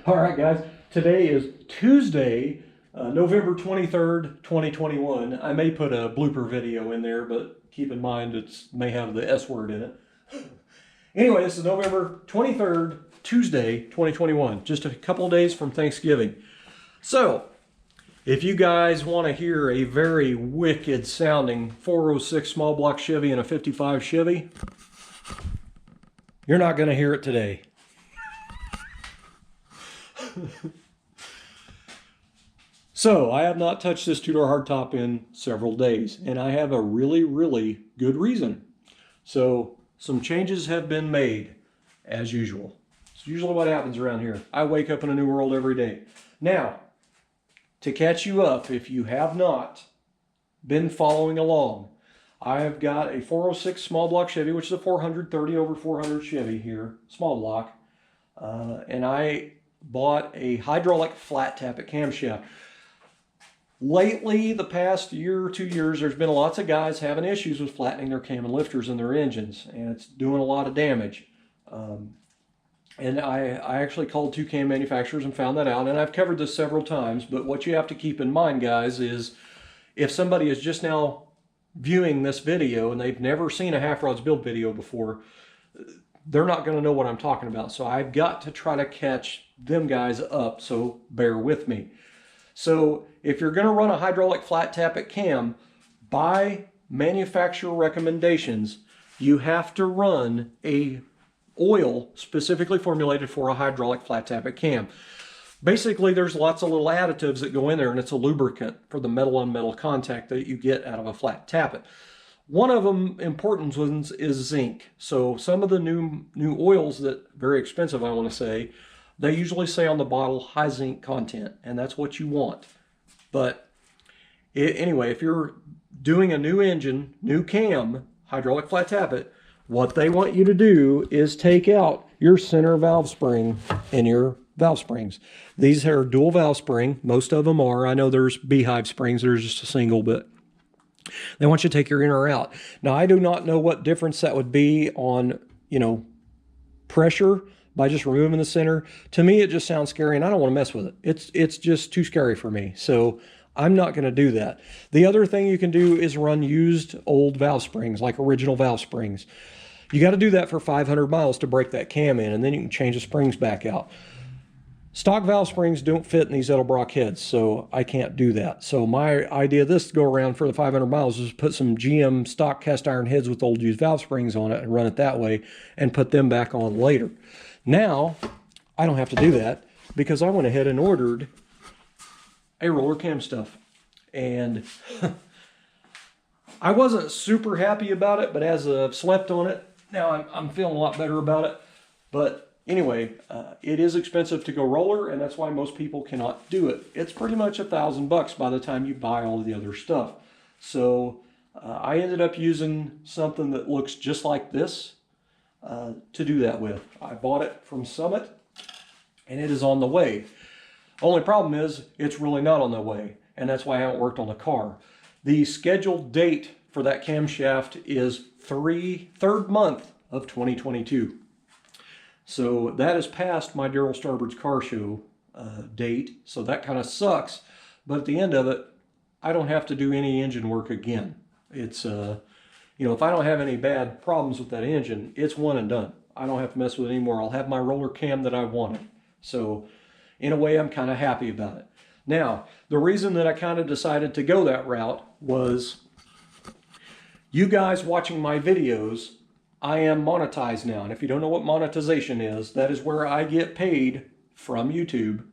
All right, guys. Today is Tuesday, November 23rd, 2021. I may put a blooper video in there, but keep in mind it may have the S word in it. Anyway, this is November 23rd, Tuesday, 2021. Just a couple of days from Thanksgiving. So, if you guys want to hear a very wicked sounding 406 small block Chevy and a 55 Chevy, you're not going to hear it today. So, I have not touched this two-door hardtop in several days, and I have a really good reason. So, some changes have been made, as usual. It's usually what happens around here. I wake up in a new world every day. Now, to catch you up, if you have not been following along, I have got a 406 small block Chevy, which is a 430 over 400 Chevy here, small block, and I bought a hydraulic flat tappet camshaft. Lately, the past year or 2 years, there's been lots of guys having issues with flattening their cam and lifters in their engines, and it's doing a lot of damage. And I actually called two cam manufacturers and found that out, and I've covered this several times, but what you have to keep in mind, guys, is if somebody is just now viewing this video and they've never seen a Half Rod's build video before, they're not going to know what I'm talking about. So I've got to try to catch them guys up, so bear with me. So if you're going to run a hydraulic flat tappet cam, by manufacturer recommendations, you have to run a oil specifically formulated for a hydraulic flat tappet cam. Basically, there's lots of little additives that go in there, and it's a lubricant for the metal on metal contact that you get out of a flat tappet. One of them important ones is zinc. So some of the new oils that very expensive, I want to say, they usually say on the bottle high zinc content, and that's what you want. But anyway, if you're doing a new engine, new cam, hydraulic flat tappet, what they want you to do is take out your center valve spring and your valve springs. These are dual valve spring. Most of them are. I know there's beehive springs. There's just a single, but they want you to take your inner out. Now, I do not know what difference that would be on, pressure by just removing the center. To me, it just sounds scary, and I don't want to mess with it. It's just too scary for me. So I'm not going to do that. The other thing you can do is run used old valve springs, like original valve springs. You got to do that for 500 miles to break that cam in, and then you can change the springs back out. Stock valve springs don't fit in these Edelbrock heads, so I can't do that. So my idea of this to go around for the 500 miles is put some GM stock cast iron heads with old used valve springs on it and run it that way and put them back on later. Now, I don't have to do that because I went ahead and ordered a roller cam stuff. And I wasn't super happy about it, but as I've slept on it, now I'm feeling a lot better about it. But anyway, it is expensive to go roller, and that's why most people cannot do it. It's pretty much $1,000 by the time you buy all of the other stuff. So I ended up using something that looks just like this to do that with. I bought it from Summit, and it is on the way. Only problem is it's really not on the way, and that's why I haven't worked on the car. The scheduled date for that camshaft is third month of 2022. So that is past my dear old Starbird's car show date, so that kind of sucks. But at the end of it, I don't have to do any engine work again. It's, if I don't have any bad problems with that engine, it's one and done. I don't have to mess with it anymore. I'll have my roller cam that I wanted. So in a way, I'm kind of happy about it. Now, the reason that I kind of decided to go that route was you guys watching my videos, I am monetized now. And if you don't know what monetization is, that is where I get paid from YouTube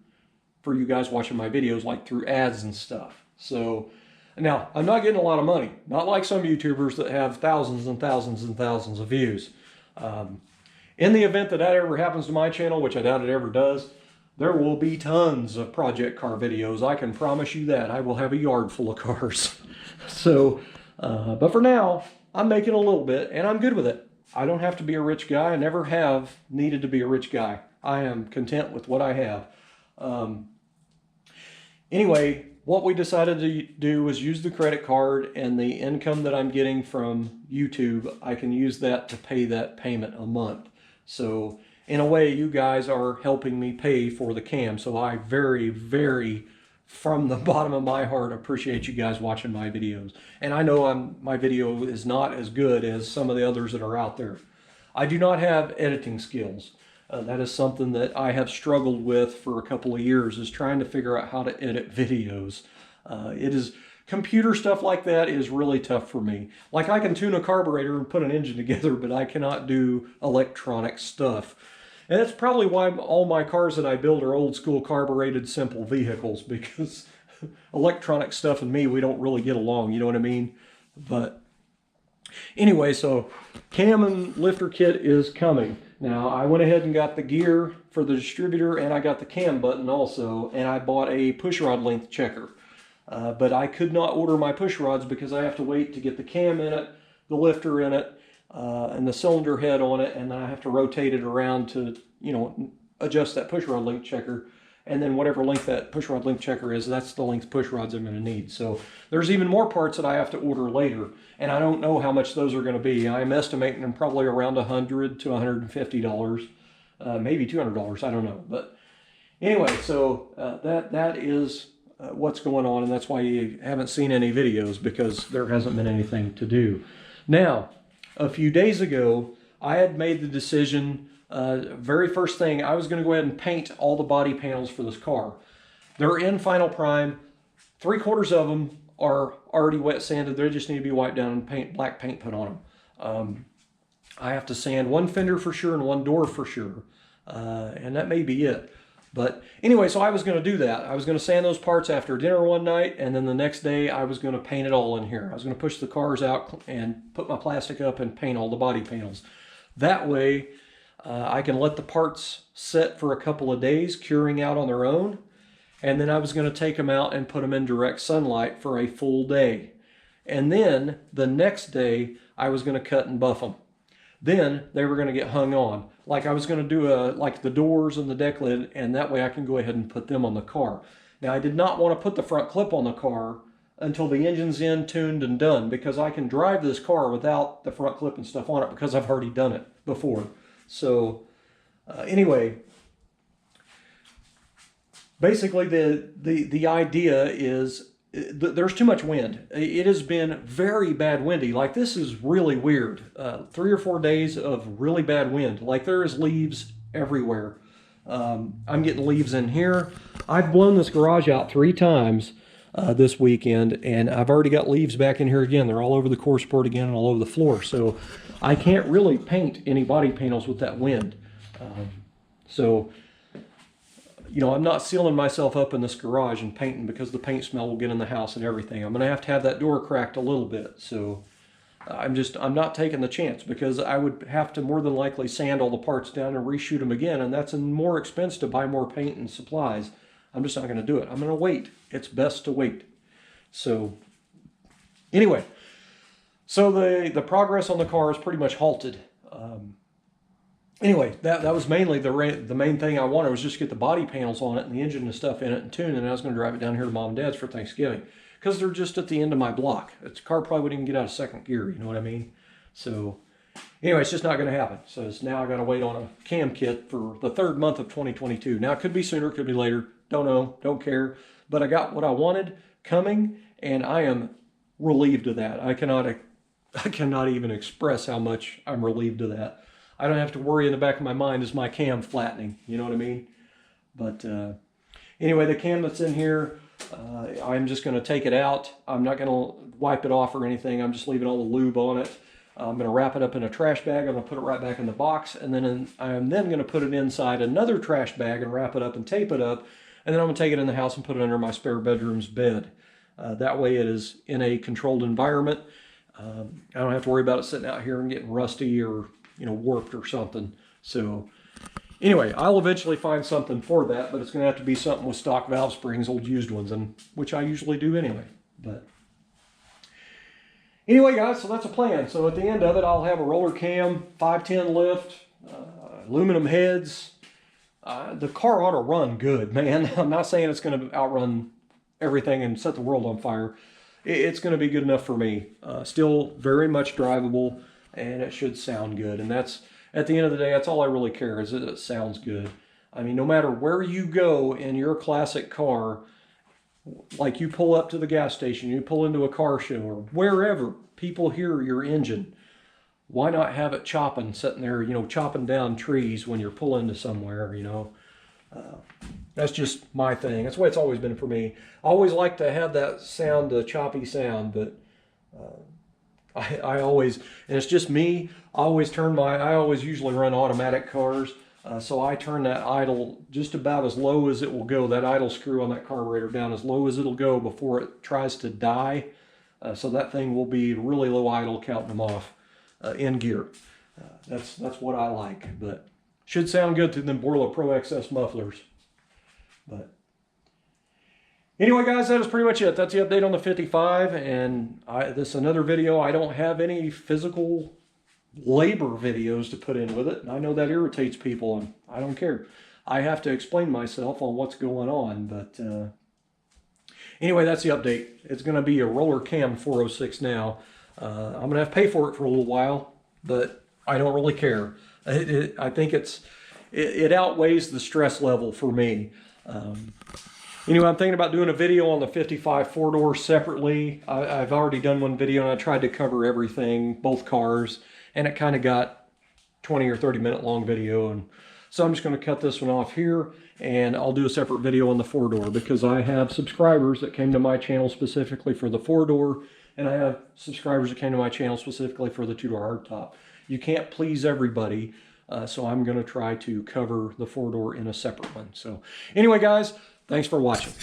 for you guys watching my videos, like through ads and stuff. So now, I'm not getting a lot of money, not like some YouTubers that have thousands and thousands and thousands of views. In the event that ever happens to my channel, which I doubt it ever does, there will be tons of project car videos. I can promise you that. I will have a yard full of cars. So, but for now, I'm making a little bit, and I'm good with it. I don't have to be a rich guy. I never have needed to be a rich guy. I am content with what I have. Anyway, what we decided to do was use the credit card, and the income that I'm getting from YouTube, I can use that to pay that payment a month. So in a way, you guys are helping me pay for the cam. So I very, very, from the bottom of my heart, appreciate you guys watching my videos. And I know my video is not as good as some of the others that are out there. I do not have editing skills. That is something that I have struggled with for a couple of years, is trying to figure out how to edit videos. Computer stuff like that is really tough for me. Like, I can tune a carburetor and put an engine together, but I cannot do electronic stuff. And that's probably why all my cars that I build are old school carbureted simple vehicles, because electronic stuff and me, we don't really get along, you know what I mean? But anyway, so cam and lifter kit is coming. Now, I went ahead and got the gear for the distributor, and I got the cam button also, and I bought a push rod length checker. But I could not order my push rods because I have to wait to get the cam in it, the lifter in it, and the cylinder head on it, and then I have to rotate it around to, you know, adjust that push rod length checker. And then whatever length that push rod length checker is, that's the length push rods I'm going to need. So there's even more parts that I have to order later, and I don't know how much those are going to be. I'm estimating them probably around $100 to $150, maybe $200. I don't know. But anyway, so that is what's going on, and that's why you haven't seen any videos, because there hasn't been anything to do. Now, a few days ago, I had made the decision, very first thing, I was going to go ahead and paint all the body panels for this car. They're in final prime. 3/4 of them are already wet sanded. They just need to be wiped down and black paint put on them. I have to sand one fender for sure and one door for sure, and that may be it. But anyway, so I was going to do that. I was going to sand those parts after dinner one night, and then the next day I was going to paint it all in here. I was going to push the cars out and put my plastic up and paint all the body panels. That way, I can let the parts set for a couple of days, curing out on their own, and then I was going to take them out and put them in direct sunlight for a full day. And then the next day, I was going to cut and buff them. Then they were going to get hung on. Like, I was going to do like the doors and the deck lid, and that way I can go ahead and put them on the car. Now, I did not want to put the front clip on the car until the engine's in, tuned, and done, because I can drive this car without the front clip and stuff on it, because I've already done it before. So anyway, basically the idea is there's too much wind. It has been very bad windy. Like, this is really weird. 3 or 4 days of really bad wind. Like, there is leaves everywhere. I'm getting leaves in here. I've blown this garage out 3 times this weekend, and I've already got leaves back in here again. They're all over the core support again and all over the floor. So I can't really paint any body panels with that wind. So, you know, I'm not sealing myself up in this garage and painting, because the paint smell will get in the house and everything. I'm going to have that door cracked a little bit. So I'm not taking the chance, because I would have to more than likely sand all the parts down and reshoot them again. And that's more expense to buy more paint and supplies. I'm just not going to do it. I'm going to wait. It's best to wait. So anyway, so the progress on the car is pretty much halted. Anyway, that was mainly the main thing I wanted, was just get the body panels on it and the engine and stuff in it and tune, and I was going to drive it down here to Mom and Dad's for Thanksgiving, because they're just at the end of my block. The car probably wouldn't even get out of second gear, you know what I mean? So anyway, it's just not going to happen. So it's now I got to wait on a cam kit for the 3rd month of 2022. Now, it could be sooner, it could be later. Don't know, don't care. But I got what I wanted coming, and I am relieved of that. I cannot even express how much I'm relieved of that. I don't have to worry in the back of my mind, is my cam flattening, you know what I mean? But anyway, the cam that's in here, I'm just going to take it out. I'm not going to wipe it off or anything. I'm just leaving all the lube on it. I'm going to wrap it up in a trash bag. I'm going to put it right back in the box, and then I'm then going to put it inside another trash bag and wrap it up and tape it up, and then I'm going to take it in the house and put it under my spare bedroom's bed. That way it is in a controlled environment. I don't have to worry about it sitting out here and getting rusty or, you know, warped or something. So anyway, I'll eventually find something for that, but it's going to have to be something with stock valve springs, old used ones, and which I usually do anyway. But anyway, guys, so that's a plan. So at the end of it, I'll have a roller cam, 510 lift, aluminum heads. The car ought to run good, man. I'm not saying it's going to outrun everything and set the world on fire. It's going to be good enough for me. Still very much drivable, and it should sound good. And that's at the end of the day, that's all I really care, is that it sounds good. I mean, no matter where you go in your classic car, like you pull up to the gas station, you pull into a car show, or wherever people hear your engine, why not have it chopping, sitting there, you know, chopping down trees when you're pulling to somewhere, you know? That's just my thing. That's the way it's always been for me. I always like to have that sound, the choppy sound, but I always, and it's just me, I always usually run automatic cars, so I turn that idle just about as low as it will go, that idle screw on that carburetor down as low as it'll go before it tries to die, so that thing will be really low idle, counting them off in gear. That's what I like, but should sound good through them Borla Pro XS mufflers. But anyway, guys, that is pretty much it. That's the update on the 55, and this is another video. I don't have any physical labor videos to put in with it, and I know that irritates people, and I don't care. I have to explain myself on what's going on, but anyway, that's the update. It's going to be a roller cam 406 now. I'm going to have to pay for it for a little while, but I don't really care. I think it outweighs the stress level for me. Anyway, I'm thinking about doing a video on the 55 four-door separately. I've already done one video, and I tried to cover everything, both cars, and it kind of got 20 or 30 minute long video. And so I'm just going to cut this one off here, and I'll do a separate video on the four-door, because I have subscribers that came to my channel specifically for the four-door, and I have subscribers that came to my channel specifically for the two-door hardtop. You can't please everybody, so I'm going to try to cover the four-door in a separate one. So anyway, guys, thanks for watching.